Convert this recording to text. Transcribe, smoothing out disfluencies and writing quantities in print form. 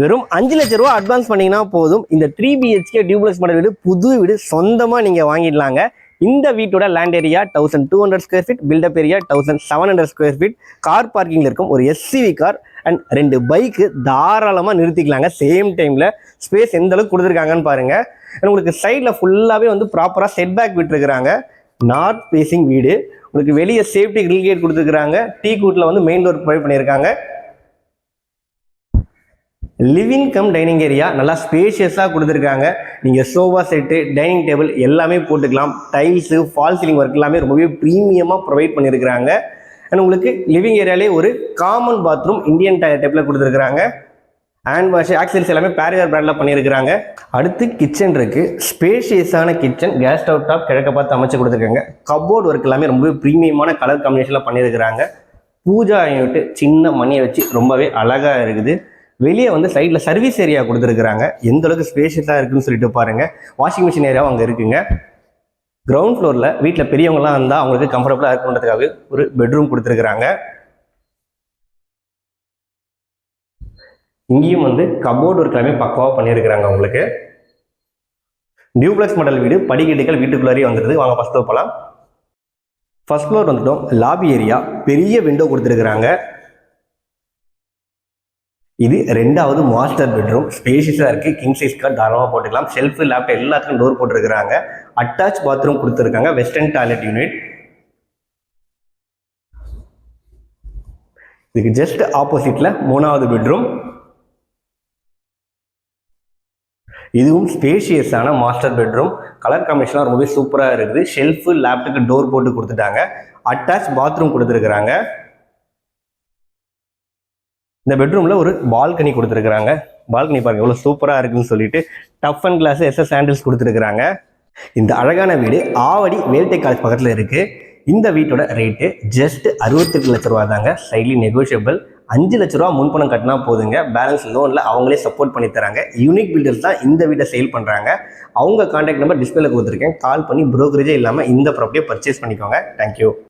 வெறும் 5 லட்ச ரூபா அட்வான்ஸ் பண்ணீங்கன்னா போதும். இந்த 3 BHK டியூப்ளெக்ஸ் மாடல் வீடு புது வீடு சொந்தமாக நீங்கள் வாங்கிடலாங்க. இந்த வீட்டோட land area 1200 square feet, built up area 1700 square feet, car பார்க்கிங்கில் இருக்கும் ஒரு SUV கார் அண்ட் 2 பைக்கு தாராளமாக நிறுத்திக்கலாங்க. சேம் டைமில் ஸ்பேஸ் எந்த அளவுக்கு கொடுத்துருக்காங்கன்னு பாருங்கள். உங்களுக்கு சைடில் ஃபுல்லாகவே வந்து ப்ராப்பராக செட்பேக் விட்டுருக்குறாங்க. நார்த் ஃபேசிங் வீடு. உங்களுக்கு வெளியே சேஃப்டி கிரில் கேட் கொடுத்துருக்குறாங்க. டீ கூட்டில் வந்து மெயின் டோர் ப்ரொவைட் பண்ணியிருக்காங்க. லிவிங் கம் டைனிங் ஏரியா நல்லா ஸ்பேஷியஸாக கொடுத்துருக்காங்க. நீங்கள் சோஃபா செட்டு, டைனிங் டேபிள் எல்லாமே போட்டுக்கலாம். டைல்ஸு, ஃபால் சீலிங் ஒர்க் எல்லாமே ரொம்பவே ப்ரீமியமாக ப்ரொவைட் பண்ணியிருக்கிறாங்க. அண்ட் உங்களுக்கு லிவிங் ஏரியாலே ஒரு காமன் பாத்ரூம் இந்தியன் டைப்பில் கொடுத்துருக்குறாங்க. ஹேண்ட் வாஷ், ஆக்சரிஸ் எல்லாமே பேரியர் பிராண்டில் பண்ணியிருக்கிறாங்க. அடுத்து கிச்சன் இருக்குது. ஸ்பேஷியஸான கிச்சன், கேஸ் ஸ்டவ் டாப் கிழக்க பார்த்து அமைச்சு கொடுத்துருக்காங்க. கப்போர்ட் ஒர்க் எல்லாமே ரொம்பவே ப்ரீமியமான கலர் காம்பினேஷனில் பண்ணியிருக்கிறாங்க. பூஜா யூனிட் சின்ன மணியை வச்சு ரொம்பவே அழகாக இருக்குது. வெளியே வந்து சைடில் சர்வீஸ் ஏரியா கொடுத்துருக்குறாங்க. எந்த அளவுக்கு ஸ்பேஷியஸாக இருக்குன்னு சொல்லிட்டு பாருங்கள். வாஷிங் மிஷின் ஏரியாவும் அங்கே இருக்குங்க. கிரவுண்ட் ஃப்ளோரில் வீட்டில் பெரியவங்களாம் இருந்தால் அவங்களுக்கு கம்ஃபர்டபுளாக இருக்குன்றதுக்காக ஒரு பெட்ரூம் கொடுத்துருக்குறாங்க. இங்கேயும் வந்து கபோர்டு ஒர்க் எல்லாமே பக்காவாக பண்ணியிருக்கிறாங்க. உங்களுக்கு டியூப்ளெக்ஸ் மாடல் வீடு, படிக்கட்டுகள் வீட்டுக்குள்ளாரே வந்துடுது. வாங்க ஃபர்ஸ்ட் போகலாம். ஃபர்ஸ்ட் ஃப்ளோர் வந்துட்டோம். லாபி ஏரியா, பெரிய விண்டோ கொடுத்துருக்குறாங்க. இது 2வது மாஸ்டர் பெட்ரூம். ஸ்பேஷியஸாக இருக்குது. கிங் சைஸ் கார்டு தாராளமாக போட்டுக்கலாம். ஷெல்ஃபு, லேப்டாப் எல்லாத்துக்கும் டோர் போட்டிருக்கிறாங்க. அட்டாச் பாத்ரூம் கொடுத்துருக்காங்க. Western toilet unit. இதுக்கு ஜஸ்ட் ஆப்போசிட்டில் 3வது பெட்ரூம். இதுவும் ஸ்பேஷியஸான மாஸ்டர் பெட்ரூம். கலர் காம்பினேஷன்லாம் ரொம்பவே சூப்பராக இருக்குது. ஷெல்ஃபு, லேப்டாப்புக்கு டோர் போட்டு கொடுத்துட்டாங்க. அட்டாச் பாத்ரூம் கொடுத்துருக்குறாங்க. இந்த பெட்ரூமில் ஒரு பால்கனி கொடுத்துருக்குறாங்க. பால்கனி பாருங்க எவ்வளோ சூப்பராக இருக்குன்னு சொல்லிட்டு tough and glass SS handles கொடுத்துருக்குறாங்க. இந்த அழகான வீடு ஆவடி வேல்டெக் காலேஜ் பக்கத்தில் இருக்குது. இந்த வீட்டோட ரேட்டு ஜஸ்ட் 68 லட்ச ரூபா தாங்க. சைட்லி நெகோஷியபிள். 5 லட்ச ரூபா முன்பணம் கட்டினா போதுங்க. பேலன்ஸ் லோனில் அவங்களே சப்போர்ட் பண்ணி தராங்க. யூனிக் பில்டர்ஸ் தான் இந்த வீட்டை சேல் பண்ணுறாங்க. அவங்க கான்டாக்ட் நம்பர் டிஸ்பிளேல கொடுத்துருக்கேன். கால் பண்ணி ப்ரோக்கரேஜே இல்லாமல் இந்த ப்ராப்பர்ட்டியை பர்ச்சேஸ் பண்ணிக்கோங்க. தேங்க்யூ.